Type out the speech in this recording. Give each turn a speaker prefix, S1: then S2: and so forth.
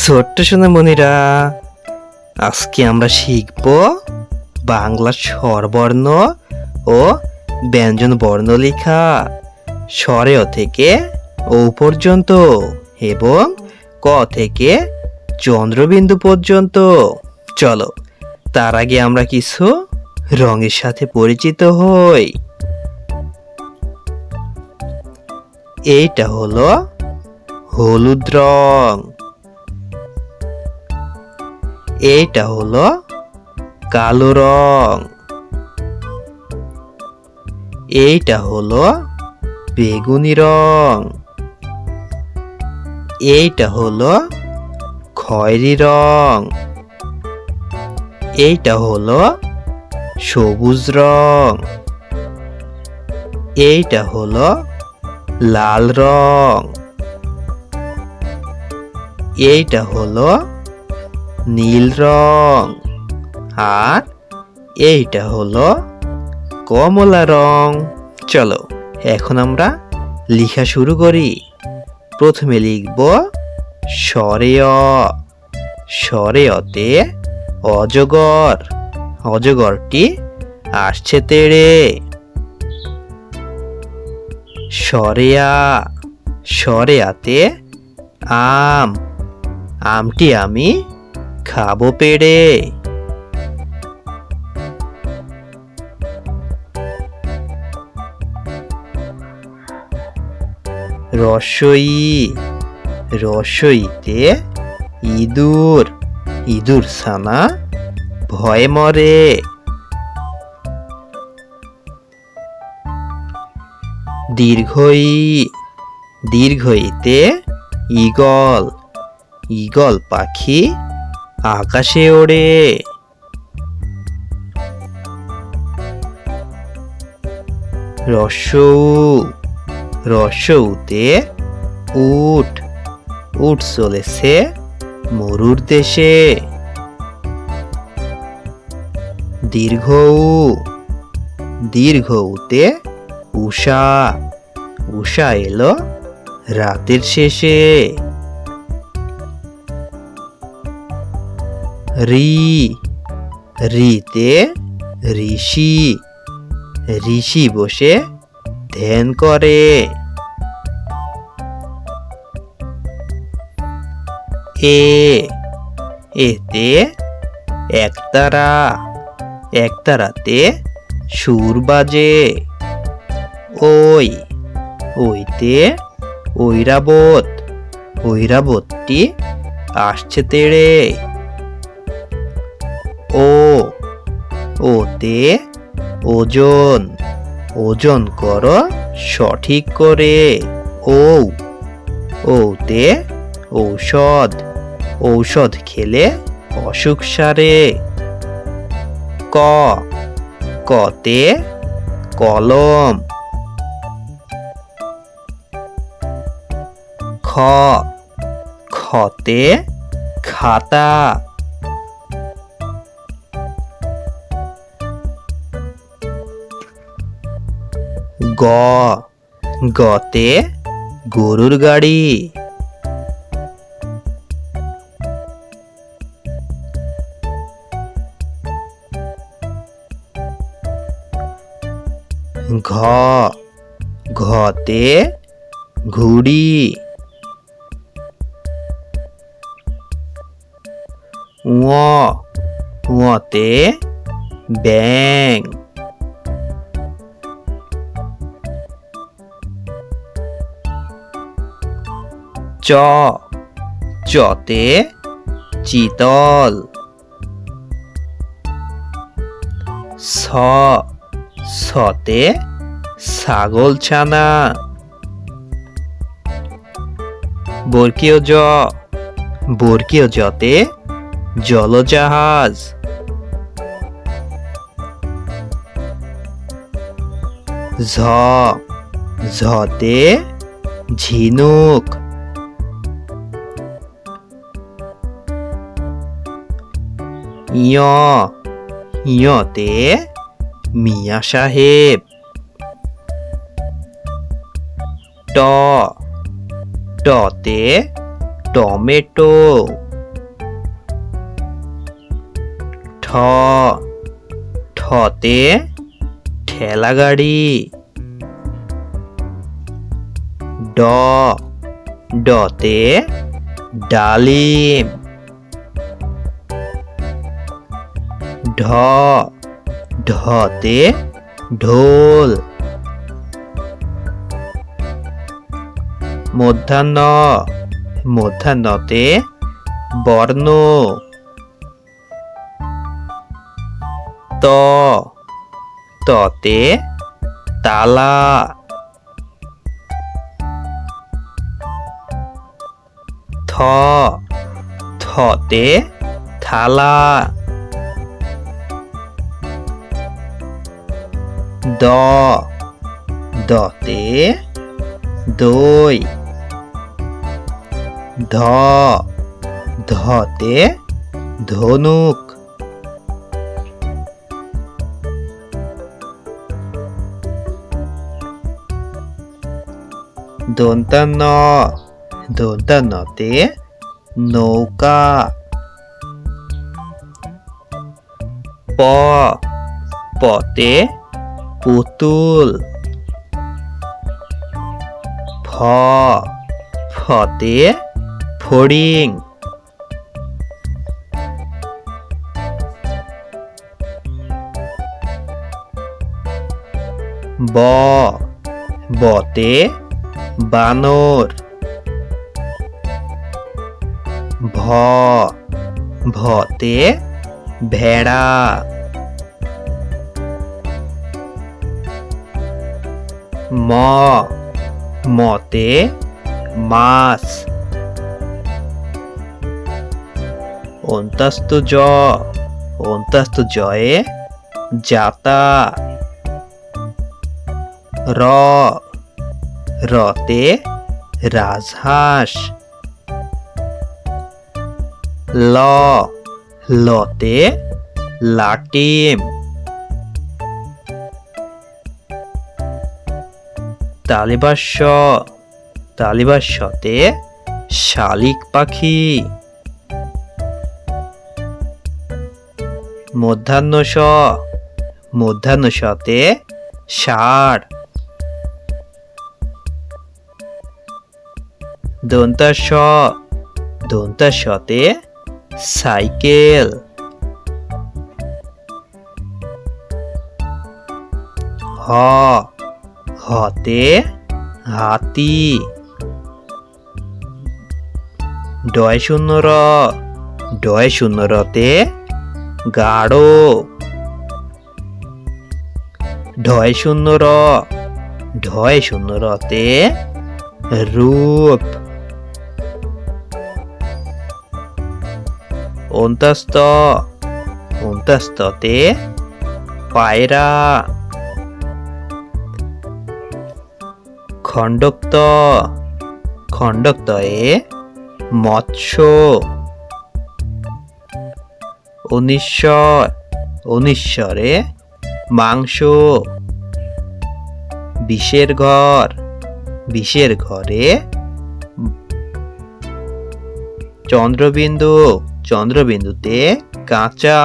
S1: ছোট্ট সোনামণিরা, আজকে আমরা শিখব বাংলা স্বরবর্ণ ও ব্যঞ্জন বর্ণ লেখা স্বরে অ থেকে ও পর্যন্ত এবং ক থেকে চন্দ্রবিন্দু পর্যন্ত। চলো তার আগে আমরা কিছু রঙের সাথে পরিচিত হই। এইটা হলো হলুদ রং, এইটা হলো কালো রং, এইটা হলো বেগুনি রং, এইটা হলো খয়েরি রং, এইটা হলো সবুজ রং, এইটা হলো লাল রং, এইটা হলো নীল রং, আর এইটা হলো কমলা রং। চলো এখন আমরা লেখা শুরু করি। প্রথমে লিখব স্বরে অ। স্বরে অতে অজগর, অজগরটি আসছে তেড়ে। স্বরে আ। স্বরে আতে আম, আমটি আমি খাবো পেড়ে। রস্বই। রস্বইতে ইঁদুর, ইঁদুর ছানা ভয়ে মরে। দীর্ঘই। দীর্ঘইতে ঈগল, ঈগল পাখি আকাশে ওড়ে। রস্যৌ। রস্যৌতে উট, উট চলেছে মরুর দেশে। দীর্ঘৌ। দীর্ঘৌতে উষা, উষা এলো রাতের শেষে। রি। রিতে ঋষি, ঋষি বসে ধ্যান করে। এ। এতে একতারা, একতারাতে সুর বাজে। ওই। ওইতে ঐরাবত, ঐরাবতটি আসছে তেড়ে। ও। ওতে ওজন, ওজন করো সঠিক করে। ও। ওতে ঔষধ, ঔষধ খেলে অসুখ সারে। ক। কতে কলম। খ। খতে খাতা। গ। গতে গরুর গাড়ি। ঘ। ঘতে ঘুড়ি। ঙ। ঙতে ব্যাঙ। চ। চতে চিতল। ছ। ছতে ছাগল ছানা। বর্গীয় জ। বর্গীয় জতে জলজাহাজ। ঝ। ঝতে ঝিনুক। ইয়। ইয়তে মিয়া সাহেব। ট। টতে টমেটো। ঠ ঠতে ঠেলা গাড়ি। ড ডতে ডালিম। ঢ ঢতে ঢোল। মধ্যাহ্ন মধ্যাহ্নতে বর্ণ। ত ততে তালা। থ থতে থালা। দ দতে দই। ধ ধতে ধনুক। দন্তান্ন দন্তান্নতে নৌকা। প পতে পুতুল। ফ ফতে ফড়িং। ব বতে বানর। ভ ভতে ভেড়া। ম মতে মাছ। অন্তাস্ত জ অন্তাস্ত জয়ে যাতা। র রতে রাজহাঁস। ল লতে লাটিম। তালিবাস্য তালিবাস্যতে শালিক পাখি। মধ্যাহ্ন স মধ্যাহ্ন সতে ষাঁড়। দন্তাস দন্তাসতে সাইকেল। হ হতে হাতি। ডয় শূন্য র ডয় শূন্য রতে গাঢ়। ঢয় শূন্য র ঢয় শূন্য রতে রূপ। অন্তাস্ত অন্তাস্ততে পায়রা। খণ্ডক্ত খণ্ডক্তয়ে মৎস্য। অনিশ্বর অনিশ্বরে মাংস। বিষের ঘর বিষের ঘরে চন্দ্রবিন্দু চন্দ্রবিন্দুতে কাঁচা।